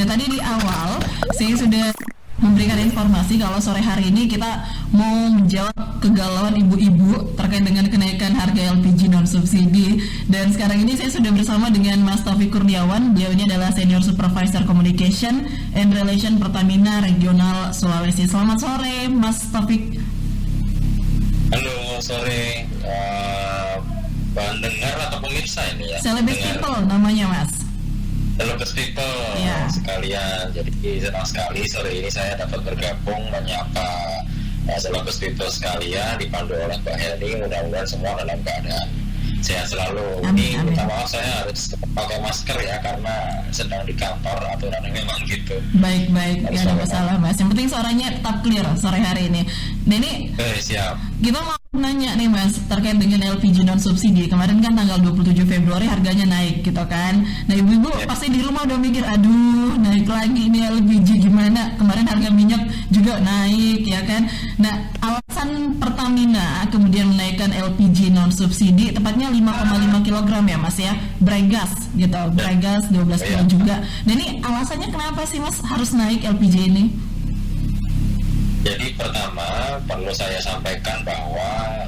Nah tadi di awal saya sudah memberikan informasi kalau sore hari ini kita mau menjawab kegalauan ibu-ibu terkait dengan kenaikan harga LPG non subsidi. Dan sekarang ini saya sudah bersama dengan Mas Taufik Kurniawan. Beliau ini adalah Senior Supervisor Communication and Relation Pertamina Regional Sulawesi. Selamat sore Mas Taufik. Halo sore, pendengar atau pemirsa ini ya? Celebrity People namanya Mas. Celebrity People sekalian. Jadi senang sekali sore ini saya dapat bergabung menyapa Celebrity People sekalian dipandu oleh Mbak Heni. Mudah-mudahan semua dalam keadaan sehat selalu. Amin, Ini amin. minta maaf saya harus pakai masker ya karena sedang di kantor, aturannya memang gitu. Baik, gak ada masalah Mas. Yang penting suaranya tetap clear sore hari ini. Nah ini Siap. kita mau nanya nih Mas terkait dengan LPG non subsidi. Kemarin kan tanggal 27 Februari harganya naik gitu kan. Nah ibu-ibu pasti di rumah udah mikir, aduh naik lagi ini LPG gimana. Kemarin harga minyak juga naik ya kan. Nah alasan Pertamina kemudian menaikkan LPG non subsidi tepatnya 5,5 kg ya Mas ya. Bregas gitu, Bregas 12 kilo juga. Nah ini alasannya kenapa sih Mas harus naik LPG ini? Jadi pertama perlu saya sampaikan bahwa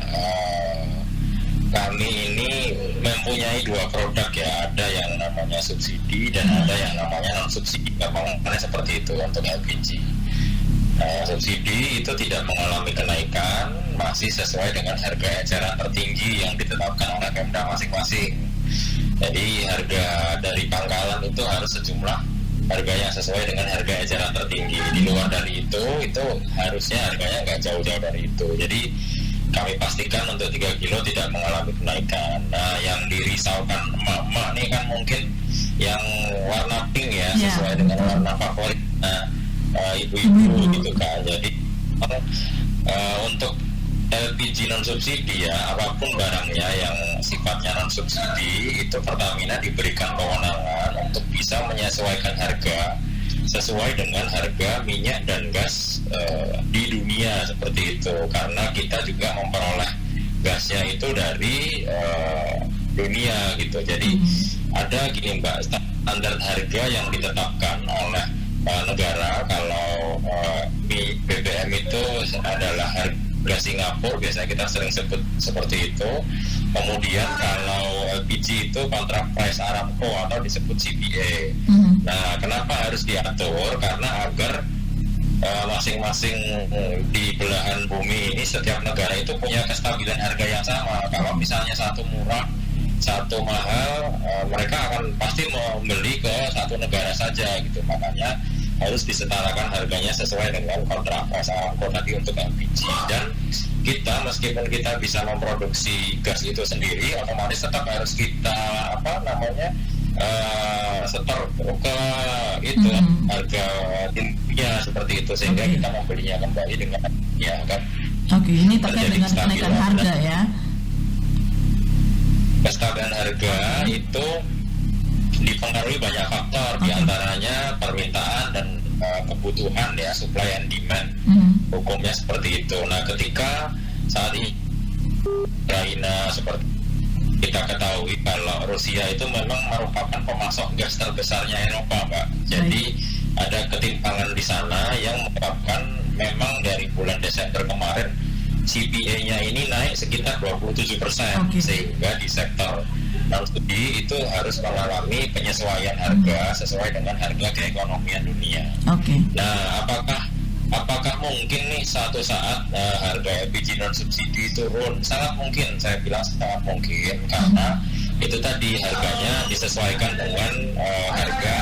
kami ini mempunyai dua produk ya, ada yang namanya subsidi dan ada yang namanya non subsidi. Gampangnya seperti itu untuk LPG. Subsidi itu tidak mengalami kenaikan, masih sesuai dengan harga eceran tertinggi yang ditetapkan oleh Pemda masing-masing. Jadi harga dari pangkalan itu harus sejumlah harga yang sesuai dengan harga eceran tertinggi. Di luar dari itu harusnya harganya nggak jauh-jauh dari itu. Jadi kami pastikan untuk 3 kilo tidak mengalami kenaikan. Nah yang dirisaukan emak-emak nih kan mungkin yang warna pink ya, sesuai dengan warna favorit ibu-ibu gitu kan. Jadi untuk LPG non subsidi ya, apapun barangnya yang sifatnya non subsidi itu Pertamina diberikan kewenangan untuk bisa menyesuaikan harga sesuai dengan harga minyak dan gas di dunia seperti itu, karena kita juga memperoleh gasnya itu dari dunia gitu. Jadi ada gini Mbak, standar harga yang ditetapkan oleh negara. Kalau BBM itu adalah harga Singapura, biasanya kita sering sebut seperti itu. Kemudian kalau LPG itu kontrak price Aramco atau disebut CPA. Nah, kenapa harus diatur? Karena agar masing-masing di belahan bumi ini setiap negara itu punya kestabilan harga yang sama. Kalau misalnya satu murah, satu mahal, mereka akan pasti membeli ke satu negara saja gitu. Makanya harus disetarakan harganya sesuai dengan kontrak price Aramco tadi untuk LPG. Dan kita meskipun kita bisa memproduksi gas itu sendiri, otomatis tetap harus kita setor ke itu harga dunia seperti itu, sehingga kita membelinya kembali dengan ya kan. Oke, ini terkait dengan kenaikan harga ya. Kestabilan harga itu dipengaruhi banyak faktor, diantaranya permintaan dan kebutuhan ya, supply and demand. Hukumnya seperti itu. Nah, ketika saat ini Ukraina seperti kita ketahui kalau Rusia itu memang merupakan pemasok gas terbesarnya Eropa, Mbak. Jadi ada ketimpangan di sana yang menyebabkan memang dari bulan Desember kemarin CPA-nya ini naik sekitar 27%, sehingga di sektor non-subsidi itu harus mengalami penyesuaian harga sesuai dengan harga keekonomian dunia. Nah, apakah mungkin nih suatu saat harga LPG non-subsidi turun? Sangat mungkin, saya bilang sangat mungkin, karena itu tadi harganya disesuaikan dengan harga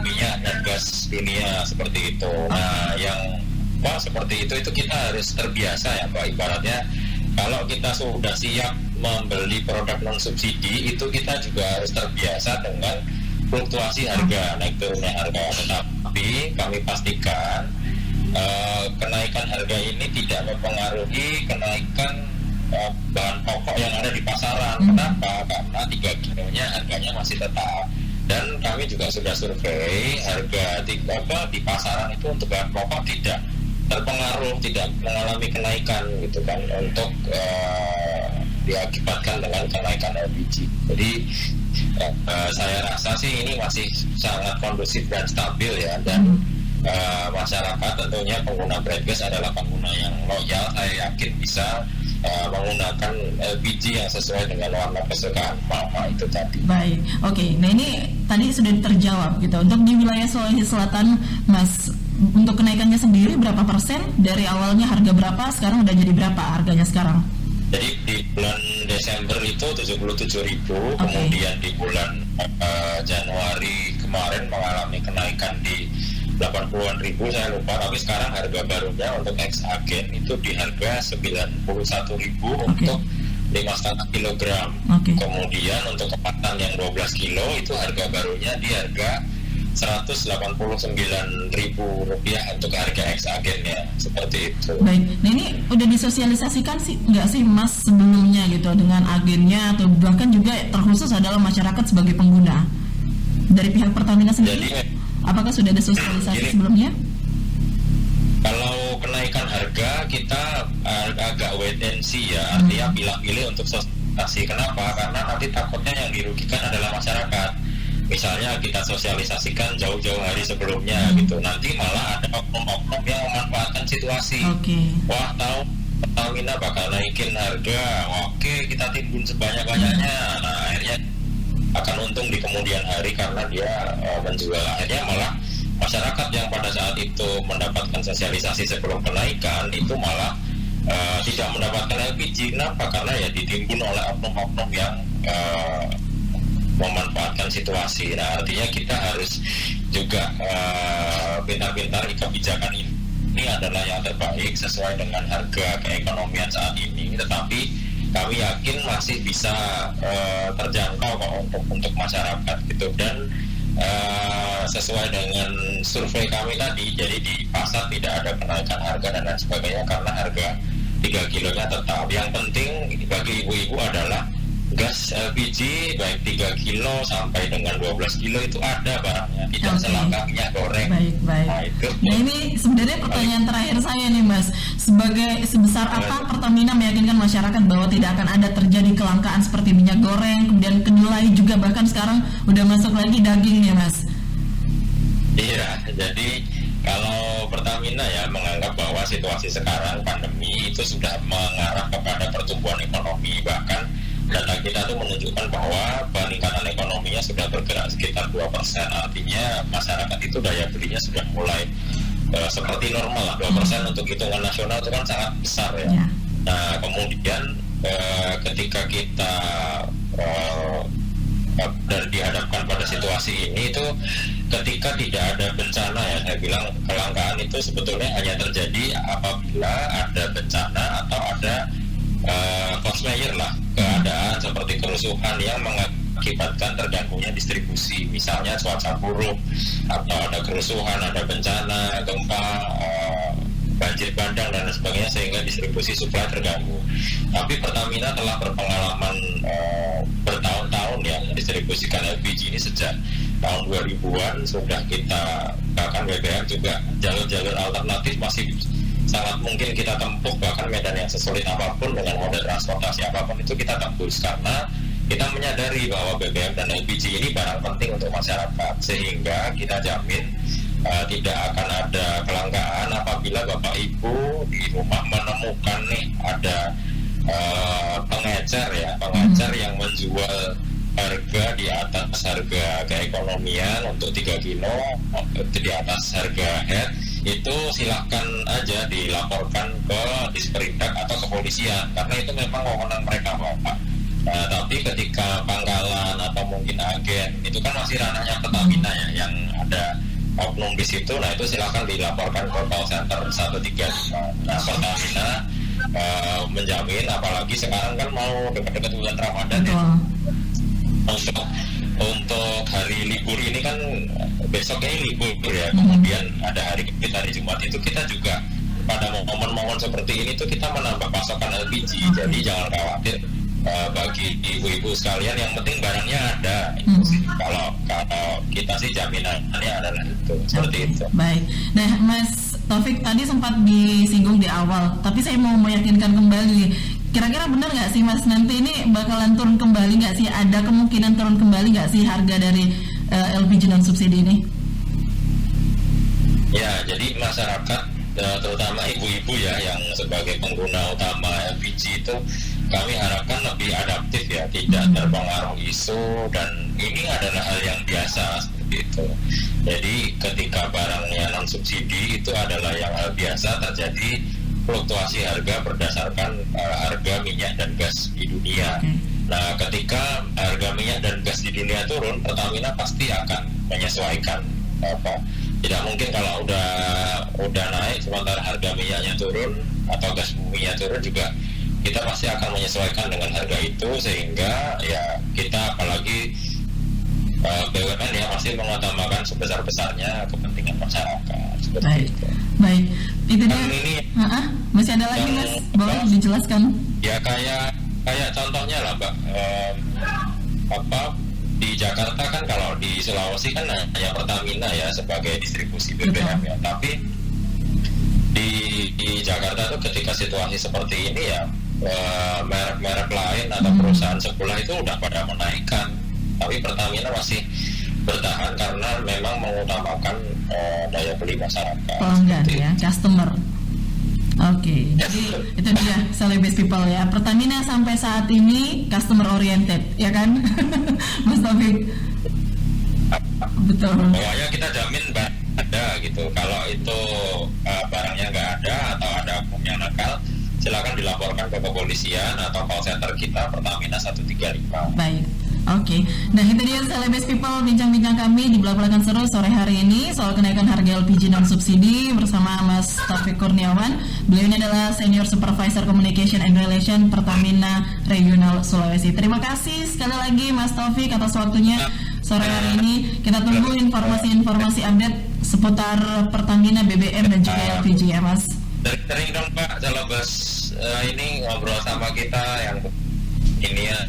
minyak dan gas dunia seperti itu. Nah, yang seperti itu kita harus terbiasa ya Mbak. Ibaratnya kalau kita sudah siap membeli produk non subsidi, itu kita juga harus terbiasa dengan fluktuasi harga, naik turunnya harga. Tetapi kami pastikan kenaikan harga ini tidak mempengaruhi kenaikan bahan pokok yang ada di pasaran. Kenapa? Karena 3 kilonya harganya masih tetap. Dan kami juga sudah survei harga di pasaran itu untuk bahan pokok tidak terpengaruh, tidak mengalami kenaikan gitu kan, untuk diakibatkan dengan kenaikan LPG. Jadi saya rasa sih ini masih sangat kondusif dan stabil ya, dan masyarakat tentunya pengguna Bright Gas adalah pengguna yang loyal. Saya yakin bisa menggunakan LPG yang sesuai dengan warna kesukaan mama itu tadi. Baik, oke. Nah ini tadi sudah terjawab gitu. Untuk di wilayah Sulawesi Selatan, Mas, untuk kenaikannya sendiri berapa persen? Dari awalnya harga berapa, sekarang udah jadi berapa harganya sekarang? Jadi di bulan Desember itu 77.000, kemudian di bulan Januari kemarin mengalami kenaikan di 80-an ribu, saya lupa, tapi sekarang harga barunya untuk ex agen itu di harga 91.000 untuk 5,5 kilogram. Kemudian untuk kemasan yang 12 kilo itu harga barunya di harga 189.000 rupiah untuk harga ex agennya, seperti itu. Baik, nah ini udah disosialisasikan sih nggak sih Mas sebelumnya gitu dengan agennya, atau bahkan juga terkhusus adalah masyarakat sebagai pengguna dari pihak Pertamina sendiri? Apakah sudah ada sosialisasi sebelumnya? Kalau kenaikan harga kita agak wait and see ya, artinya pilih-pilih untuk sosialisasi. Kenapa? Karena nanti takutnya yang dirugikan adalah masyarakat. Misalnya kita sosialisasikan jauh-jauh hari sebelumnya gitu, nanti malah ada oknum-oknum yang memanfaatkan situasi. Wah, tahu Pertamina bakal naikin harga, oke kita timbun sebanyak-banyaknya. Nah akhirnya akan untung di kemudian hari karena dia menjual. Akhirnya malah masyarakat yang pada saat itu mendapatkan sosialisasi sebelum kenaikan itu malah tidak mendapatkan LPG. Kenapa? Karena ya ditimbun oleh oknum-oknum yang memanfaatkan situasi. Nah artinya kita harus juga pintar-pintar kebijakan ini adalah yang terbaik sesuai dengan harga keekonomian saat ini, tetapi kami yakin masih bisa terjangkau kok untuk masyarakat gitu. Dan sesuai dengan survei kami tadi, jadi di pasar tidak ada kenaikan harga dan lain sebagainya karena harga 3 kilonya tetap. Yang penting bagi ibu-ibu adalah gas LPG baik 3 kilo sampai dengan 12 kilo itu ada barangnya, tidak selangkah minyak goreng. Baik. Nah ini sebenarnya pertanyaan terakhir saya nih Mas, sebesar apa Pertamina meyakinkan masyarakat bahwa tidak akan ada terjadi kelangkaan seperti minyak goreng, kemudian kedelai juga, bahkan sekarang udah masuk lagi daging ya Mas? Iya, jadi kalau Pertamina ya menganggap bahwa situasi sekarang pandemi itu sudah mengarah kepada pertumbuhan ekonomi, bahkan data kita tuh menunjukkan bahwa peningkatan ekonominya sudah bergerak sekitar 2%, artinya masyarakat itu daya belinya sudah mulai seperti normal lah. 2% untuk hitungan nasional itu kan sangat besar ya. Nah kemudian ketika kita dan dihadapkan pada situasi ini itu ketika tidak ada bencana ya, saya bilang kelangkaan itu sebetulnya hanya terjadi apabila ada bencana atau ada force majeure lah, keadaan seperti kerusuhan yang mengakibatkan terganggunya distribusi, misalnya cuaca buruk atau ada kerusuhan, ada bencana, gempa, banjir bandang dan sebagainya sehingga distribusi suplai terganggu. Tapi Pertamina telah berpengalaman bertahun-tahun ya mendistribusikan LPG ini sejak tahun 2000-an sudah kita, bahkan BBM juga jalur-jalur alternatif masih sangat mungkin kita tempuh, bahkan medan yang sesulit apapun dengan moda transportasi apapun itu kita tembus karena kita menyadari bahwa BBM dan LPG ini barang penting untuk masyarakat, sehingga kita jamin tidak akan ada kelangkaan apabila Bapak Ibu di rumah menemukan nih ada pengecer yang menjual harga di atas harga keekonomian untuk 3 kilo di atas harga head, itu silahkan aja dilaporkan ke Disperindak atau kepolisian karena itu memang wewenang mereka Bapak. Nah, tapi ketika pangkalan atau mungkin agen itu kan masih ranahnya Pertamina ya, yang ada oknum di situ, nah itu silahkan dilaporkan ke call center 135. Nah Pertamina menjamin, apalagi sekarang kan mau dekat-dekat bulan Ramadan ya, untuk hari libur ini kan besok ini libur ya, kemudian ada hari Jumat itu kita juga pada momen-momen seperti ini tuh kita menambah pasokan LPG. Jadi jangan khawatir bagi ibu-ibu sekalian, yang penting barangnya ada. Kalau kita sih jaminannya adalah itu, seperti itu. Baik. Nah Mas Taufik tadi sempat disinggung di awal, tapi saya mau meyakinkan kembali Kira-kira benar nggak sih Mas, nanti ini bakalan turun kembali nggak sih? Ada kemungkinan turun kembali nggak sih harga dari LPG non subsidi ini? Ya, jadi masyarakat terutama ibu-ibu ya yang sebagai pengguna utama LPG itu kami harapkan lebih adaptif ya, tidak terpengaruh isu, dan ini adalah hal yang biasa seperti itu. Jadi ketika barangnya non subsidi itu adalah yang hal biasa terjadi fluktuasi harga berdasarkan harga minyak dan gas di dunia. Nah, ketika harga minyak dan gas di dunia turun, Pertamina pasti akan menyesuaikan tidak mungkin kalau udah naik sementara harga minyaknya turun atau gas buminya turun juga, kita pasti akan menyesuaikan dengan harga itu, sehingga ya kita apalagi BUMN ya pasti mengutamakan sebesar-besarnya kepentingan masyarakat seperti itu. Baik, itu dia. Ini masih ada lagi Mas, boleh dijelaskan? Ya kayak contohnya lah Mbak, di Jakarta kan, kalau di Sulawesi kan hanya Pertamina ya sebagai distribusi BBM ya, tapi di Jakarta tuh ketika situasi seperti ini ya merek-merek lain atau perusahaan sebelah itu udah pada menaikkan, tapi Pertamina masih bertahan karena memang mengutamakan daya beli masyarakat. Pelanggan ya, customer. Oke, jadi itu dia Celebes People ya. Pertamina sampai saat ini customer oriented, ya kan, Mas Taufik? Betul. Pokoknya kita jamin ada gitu. Kalau itu barangnya nggak ada atau ada oknum yang nakal, silakan dilaporkan ke kepolisian atau call center kita Pertamina 135. Baik. Oke, nah itu dia Celebes People, bincang-bincang kami di belak-belakan seru sore hari ini soal kenaikan harga LPG non subsidi bersama Mas Taufik Kurniawan. Beliau ini adalah Senior Supervisor Communication and Relation Pertamina Regional Sulawesi. Terima kasih sekali lagi Mas Taufik atas waktunya sore hari ini. Kita tunggu informasi-informasi update seputar Pertamina, BBM dan juga LPG ya Mas. Sering dong Pak, Celebes ini ngobrol sama kita yang ini ya.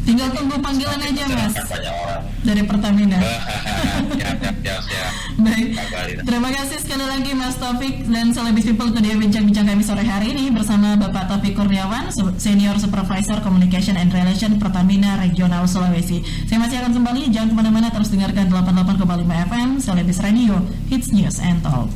Tinggal tunggu panggilan aja Mas dari Pertamina. Ya. Baik, terima kasih sekali lagi Mas Taufik dan Celebes People. Itu dia bincang-bincang kami sore hari ini bersama Bapak Taufik Kurniawan, Senior Supervisor Communication and Relation Pertamina Regional Sulawesi. Saya masih akan kembali, jangan kemana-mana, terus dengarkan 88,5 FM Celebes Radio, Hits News and Talk.